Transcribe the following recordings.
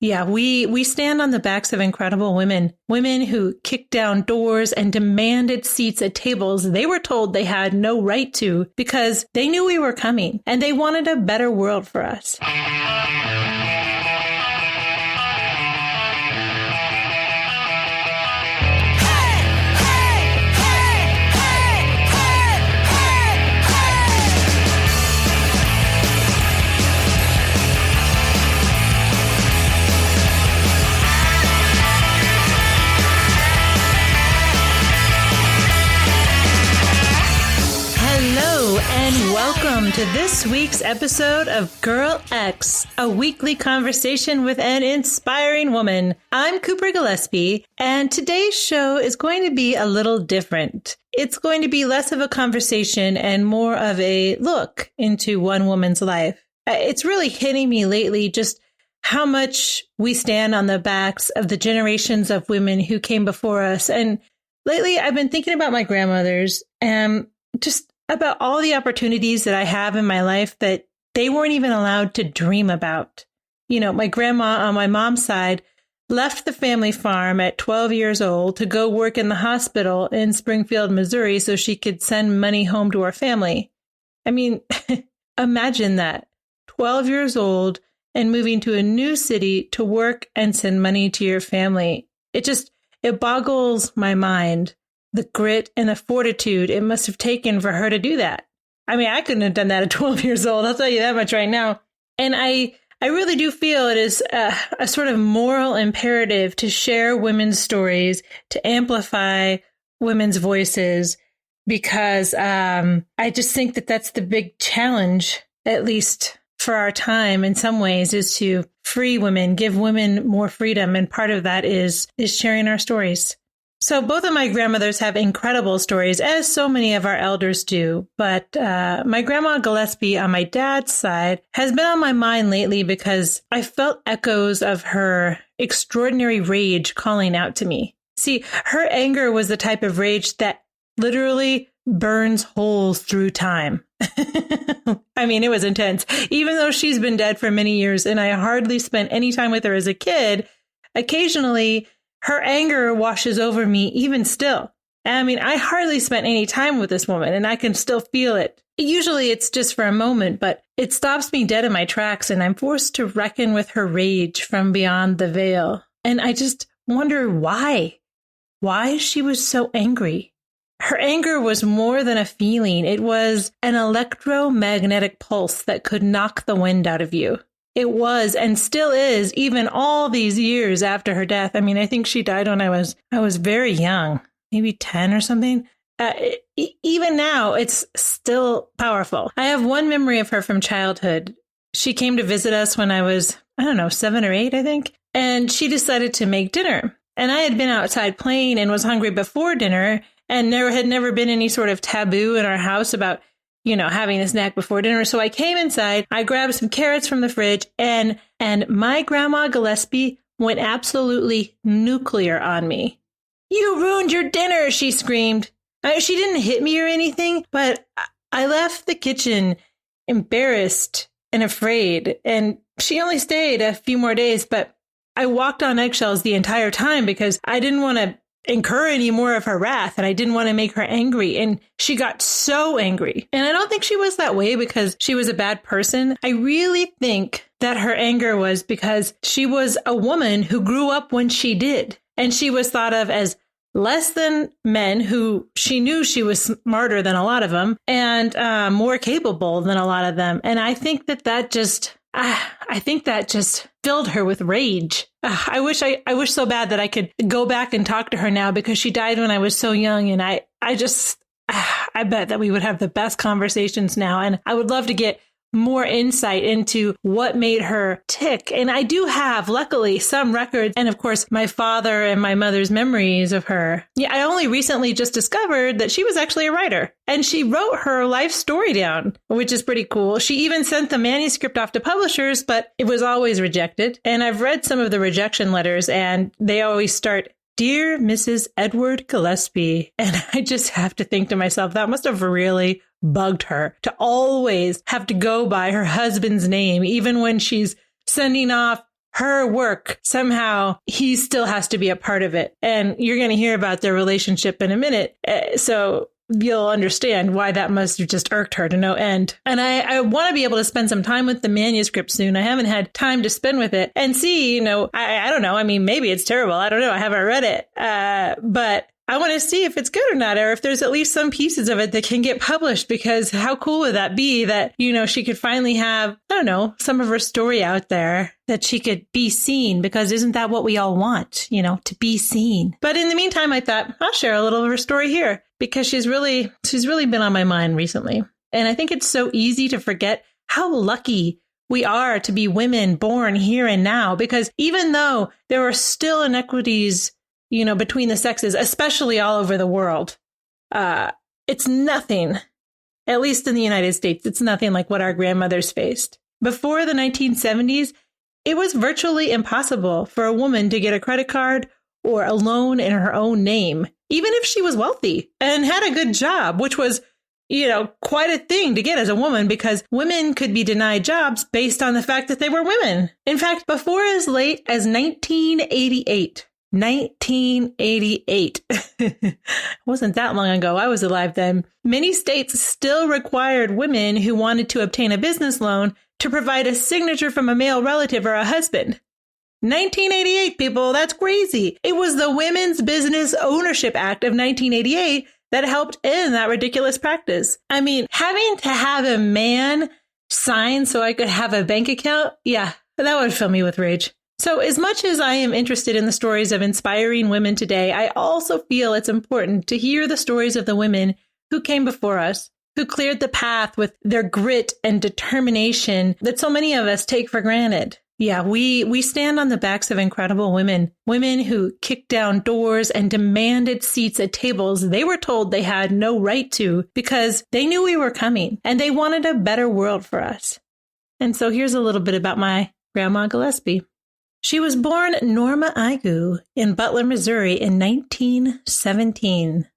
Yeah, we stand on the backs of incredible women, women who kicked down doors and demanded seats at tables they were told they had no right to because they knew we were coming and they wanted a better world for us. And welcome to this week's episode of Girl X, a weekly conversation with an inspiring woman. I'm Cooper Gillespie, and today's show is going to be a little different. It's going to be less of a conversation and more of a look into one woman's life. It's really hitting me lately just how much we stand on the backs of the generations of women who came before us. And lately, I've been thinking about my grandmothers and just about all the opportunities that I have in my life that they weren't even allowed to dream about. You know, my grandma on my mom's side left the family farm at 12 years old to go work in the hospital in Springfield, Missouri, so she could send money home to her family. I mean, imagine that. 12 years old and moving to a new city to work and send money to your family. It boggles my mind. The grit and the fortitude it must have taken for her to do that. I mean, I couldn't have done that at 12 years old. I'll tell you that much right now. And I really do feel it is a sort of moral imperative to share women's stories, to amplify women's voices, because I just think that that's the big challenge, at least for our time in some ways, is to free women, give women more freedom. And part of that is sharing our stories. So both of my grandmothers have incredible stories, as so many of our elders do. But my grandma Gillespie on my dad's side has been on my mind lately because I felt echoes of her extraordinary rage calling out to me. See, her anger was the type of rage that literally burns holes through time. I mean, it was intense. Even though she's been dead for many years and I hardly spent any time with her as a kid, occasionally her anger washes over me even still. I mean, I hardly spent any time with this woman and I can still feel it. Usually it's just for a moment, but it stops me dead in my tracks and I'm forced to reckon with her rage from beyond the veil. And I just wonder why she was so angry. Her anger was more than a feeling. It was an electromagnetic pulse that could knock the wind out of you. It was and still is, even all these years after her death. I mean, I think she died when I was very young, maybe 10 or something. Even now, it's still powerful. I have one memory of her from childhood. She came to visit us when I was, 7 or 8, I think. And she decided to make dinner. And I had been outside playing and was hungry before dinner. And there had never been any sort of taboo in our house about having a snack before dinner. So I came inside, I grabbed some carrots from the fridge, and my grandma Gillespie went absolutely nuclear on me. "You ruined your dinner," she screamed. She didn't hit me or anything, but I left the kitchen embarrassed and afraid. And she only stayed a few more days, but I walked on eggshells the entire time because I didn't want to incur any more of her wrath, and I didn't want to make her angry. And she got so angry. And I don't think she was that way because she was a bad person. I really think that her anger was because she was a woman who grew up when she did. And she was thought of as less than men who she knew she was smarter than a lot of them and more capable than a lot of them. And I think that just filled her with rage. I wish so bad that I could go back and talk to her now because she died when I was so young. And I bet that we would have the best conversations now. And I would love to get more insight into what made her tick. And I do have, luckily, some records. And of course, my father and my mother's memories of her. Yeah, I only recently just discovered that she was actually a writer. And she wrote her life story down, which is pretty cool. She even sent the manuscript off to publishers, but it was always rejected. And I've read some of the rejection letters, and they always start, "Dear Mrs. Edward Gillespie." And I just have to think to myself, that must have really bugged her to always have to go by her husband's name, even when she's sending off her work, somehow he still has to be a part of it. And you're going to hear about their relationship in a minute. So you'll understand why that must have just irked her to no end. And I want to be able to spend some time with the manuscript soon. I haven't had time to spend with it and see, I don't know. I mean, maybe it's terrible. I don't know. I haven't read it. But I want to see if it's good or not, or if there's at least some pieces of it that can get published, because how cool would that be that, she could finally have, I don't know, some of her story out there, that she could be seen, because isn't that what we all want, to be seen? But in the meantime, I thought I'll share a little of her story here, because she's really been on my mind recently. And I think it's so easy to forget how lucky we are to be women born here and now, because even though there are still inequities between the sexes, especially all over the world, it's nothing, at least in the United States, it's nothing like what our grandmothers faced. Before the 1970s, it was virtually impossible for a woman to get a credit card or a loan in her own name, even if she was wealthy and had a good job, which was, quite a thing to get as a woman, because women could be denied jobs based on the fact that they were women. In fact, before as late as 1988, 1988. Wasn't that long ago. I was alive then. Many states still required women who wanted to obtain a business loan to provide a signature from a male relative or a husband. 1988, people, that's crazy. It was the Women's Business Ownership Act of 1988 that helped end that ridiculous practice. I mean, having to have a man sign so I could have a bank account, yeah, that would fill me with rage. So as much as I am interested in the stories of inspiring women today, I also feel it's important to hear the stories of the women who came before us, who cleared the path with their grit and determination that so many of us take for granted. Yeah, we stand on the backs of incredible women who kicked down doors and demanded seats at tables they were told they had no right to, because they knew we were coming and they wanted a better world for us. And so here's a little bit about my Grandma Gillespie. She was born Norma Igu in Butler, Missouri in 1917.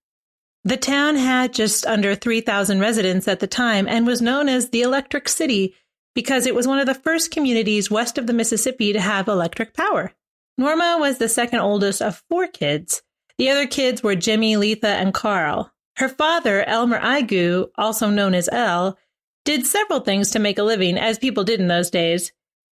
The town had just under 3,000 residents at the time and was known as the Electric City because it was one of the first communities west of the Mississippi to have electric power. Norma was the second oldest of 4 kids. The other kids were Jimmy, Letha, and Carl. Her father, Elmer Igu, also known as El, did several things to make a living, as people did in those days.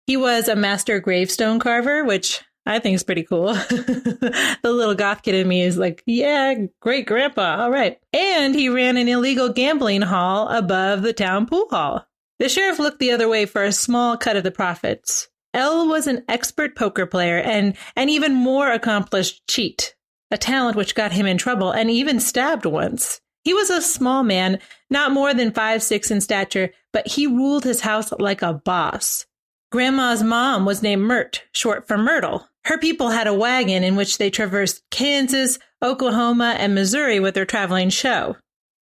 He was a master gravestone carver, which I think is pretty cool. The little goth kid in me is like, yeah, great grandpa. All right. And he ran an illegal gambling hall above the town pool hall. The sheriff looked the other way for a small cut of the profits. El was an expert poker player and an even more accomplished cheat, a talent which got him in trouble and even stabbed once. He was a small man, not more than 5'6" in stature, but he ruled his house like a boss. Grandma's mom was named Mert, short for Myrtle. Her people had a wagon in which they traversed Kansas, Oklahoma, and Missouri with their traveling show.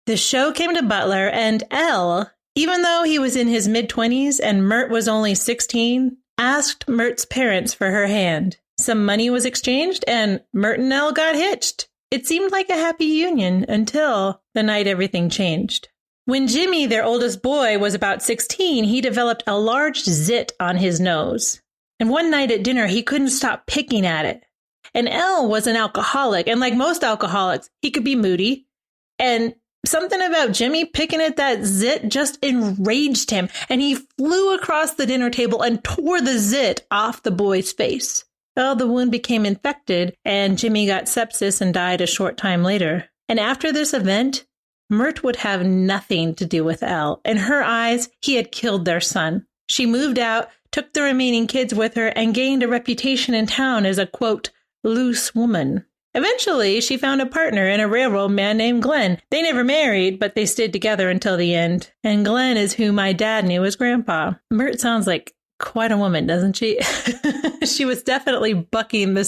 The show came to Butler, and El, even though he was in his mid-20s and Mert was only 16, asked Mert's parents for her hand. Some money was exchanged, and Mert and El got hitched. It seemed like a happy union until the night everything changed. When Jimmy, their oldest boy, was about 16, he developed a large zit on his nose. And one night at dinner, he couldn't stop picking at it. And El was an alcoholic, and like most alcoholics, he could be moody. And something about Jimmy picking at that zit just enraged him, and he flew across the dinner table and tore the zit off the boy's face. Well, the wound became infected, and Jimmy got sepsis and died a short time later. And after this event, Mert would have nothing to do with El. In her eyes, he had killed their son. She moved out, took the remaining kids with her, and gained a reputation in town as a, quote, loose woman. Eventually, she found a partner in a railroad man named Glenn. They never married, but they stayed together until the end. And Glenn is who my dad knew as Grandpa. Mert sounds like quite a woman, doesn't she? She was definitely bucking the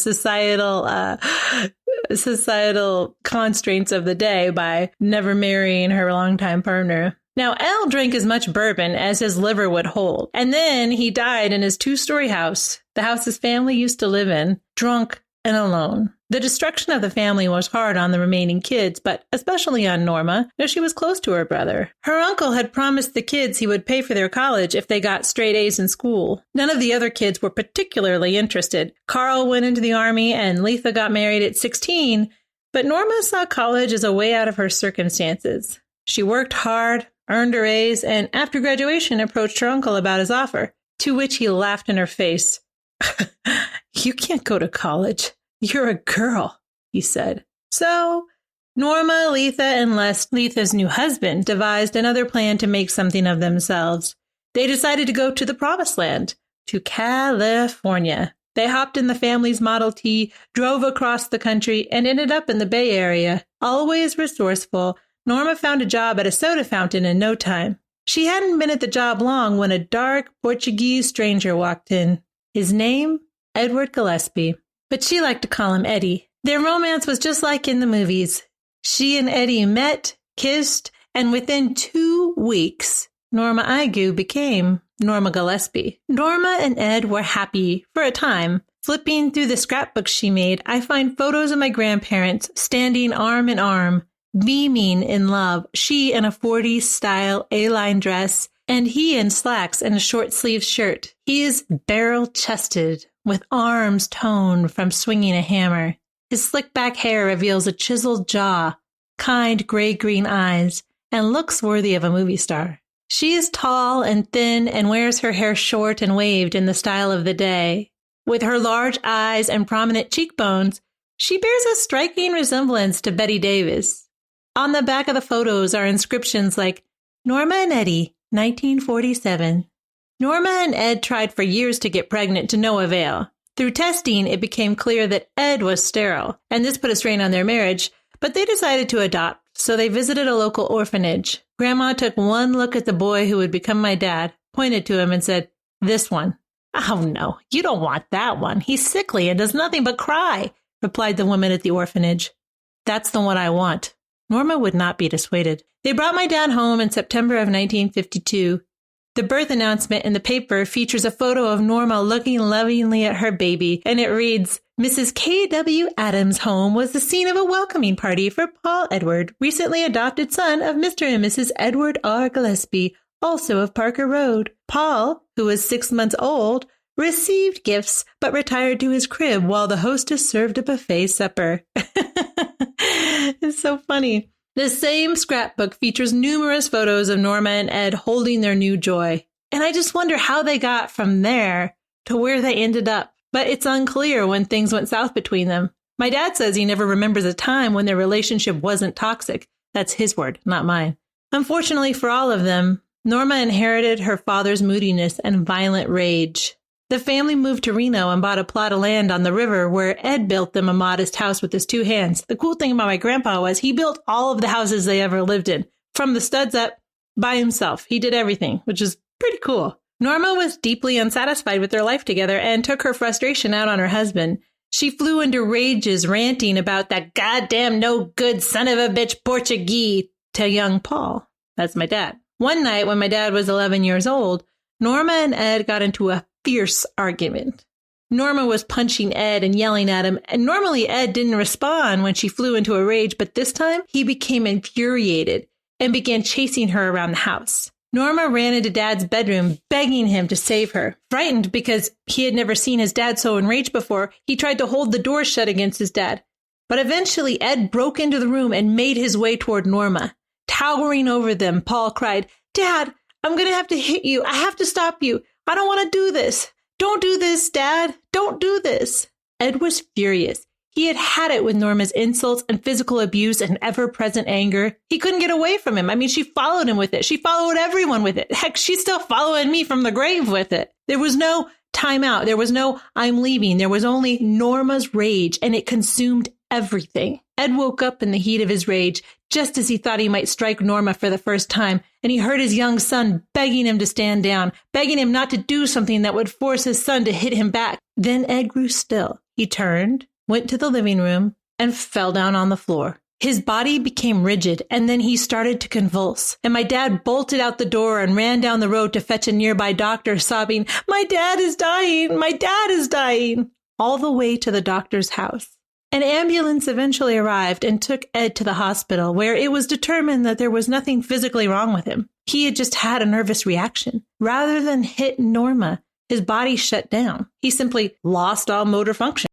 societal constraints of the day by never marrying her longtime partner. Now, El drank as much bourbon as his liver would hold, and then he died in his 2-story house, the house his family used to live in, drunk and alone. The destruction of the family was hard on the remaining kids, but especially on Norma, as she was close to her brother. Her uncle had promised the kids he would pay for their college if they got straight A's in school. None of the other kids were particularly interested. Carl went into the army and Letha got married at 16, but Norma saw college as a way out of her circumstances. She worked hard, earned her A's, and after graduation approached her uncle about his offer, to which he laughed in her face. "You can't go to college. You're a girl," he said. So Norma, Letha, and Letha's new husband devised another plan to make something of themselves. They decided to go to the promised land, to California. They hopped in the family's Model T, drove across the country, and ended up in the Bay Area. Always resourceful, Norma found a job at a soda fountain in no time. She hadn't been at the job long when a dark Portuguese stranger walked in. His name? Edward Gillespie. But she liked to call him Eddie. Their romance was just like in the movies. She and Eddie met, kissed, and within 2 weeks, Norma Igu became Norma Gillespie. Norma and Ed were happy for a time. Flipping through the scrapbooks she made, I find photos of my grandparents standing arm in arm, beaming in love, she in a 40s style A-line dress, and he in slacks and a short-sleeved shirt. He is barrel-chested, with arms toned from swinging a hammer. His slick-back hair reveals a chiseled jaw, kind gray-green eyes, and looks worthy of a movie star. She is tall and thin and wears her hair short and waved in the style of the day. With her large eyes and prominent cheekbones, she bears a striking resemblance to Betty Davis. On the back of the photos are inscriptions like, "Norma and Eddie, 1947. Norma and Ed tried for years to get pregnant to no avail. Through testing, it became clear that Ed was sterile, and this put a strain on their marriage, but they decided to adopt, so they visited a local orphanage. Grandma took one look at the boy who would become my dad, pointed to him, and said, "This one." "Oh, no, you don't want that one. He's sickly and does nothing but cry," replied the woman at the orphanage. "That's the one I want." Norma would not be dissuaded. They brought my dad home in September of 1952. The birth announcement in the paper features a photo of Norma looking lovingly at her baby, and it reads, "Mrs. K.W. Adams' home was the scene of a welcoming party for Paul Edward, recently adopted son of Mr. and Mrs. Edward R. Gillespie, also of Parker Road. Paul, who was 6 months old, received gifts but retired to his crib while the hostess served a buffet supper." It's so funny. The same scrapbook features numerous photos of Norma and Ed holding their new joy. And I just wonder how they got from there to where they ended up. But it's unclear when things went south between them. My dad says he never remembers a time when their relationship wasn't toxic. That's his word, not mine. Unfortunately for all of them, Norma inherited her father's moodiness and violent rage. The family moved to Reno and bought a plot of land on the river where Ed built them a modest house with his 2 hands. The cool thing about my grandpa was he built all of the houses they ever lived in, from the studs up, by himself. He did everything, which is pretty cool. Norma was deeply unsatisfied with their life together and took her frustration out on her husband. She flew into rages ranting about that goddamn no good son of a bitch Portuguese to young Paul. That's my dad. One night when my dad was 11 years old, Norma and Ed got into a fierce argument. Norma was punching Ed and yelling at him, and normally Ed didn't respond when she flew into a rage, but this time he became infuriated and began chasing her around the house. Norma ran into Dad's bedroom, begging him to save her. Frightened because he had never seen his dad so enraged before, he tried to hold the door shut against his dad. But eventually Ed broke into the room and made his way toward Norma. Towering over them, Paul cried, "Dad, I'm going to have to hit you. I have to stop you. I don't want to do this. Don't do this, Dad. Don't do this." Ed was furious. He had had it with Norma's insults and physical abuse and ever-present anger. He couldn't get away from him. I mean, she followed him with it. She followed everyone with it. Heck, she's still following me from the grave with it. There was no time out. There was no "I'm leaving." There was only Norma's rage, and it consumed everything. Ed woke up in the heat of his rage, just as he thought he might strike Norma for the first time, and he heard his young son begging him to stand down, begging him not to do something that would force his son to hit him back. Then Ed grew still. He turned, went to the living room, and fell down on the floor. His body became rigid, and then he started to convulse. And my dad bolted out the door and ran down the road to fetch a nearby doctor, sobbing, "My dad is dying! My dad is dying!" all the way to the doctor's house. An ambulance eventually arrived and took Ed to the hospital, where it was determined that there was nothing physically wrong with him. He had just had a nervous reaction. Rather than hit Norma, his body shut down. He simply lost all motor function.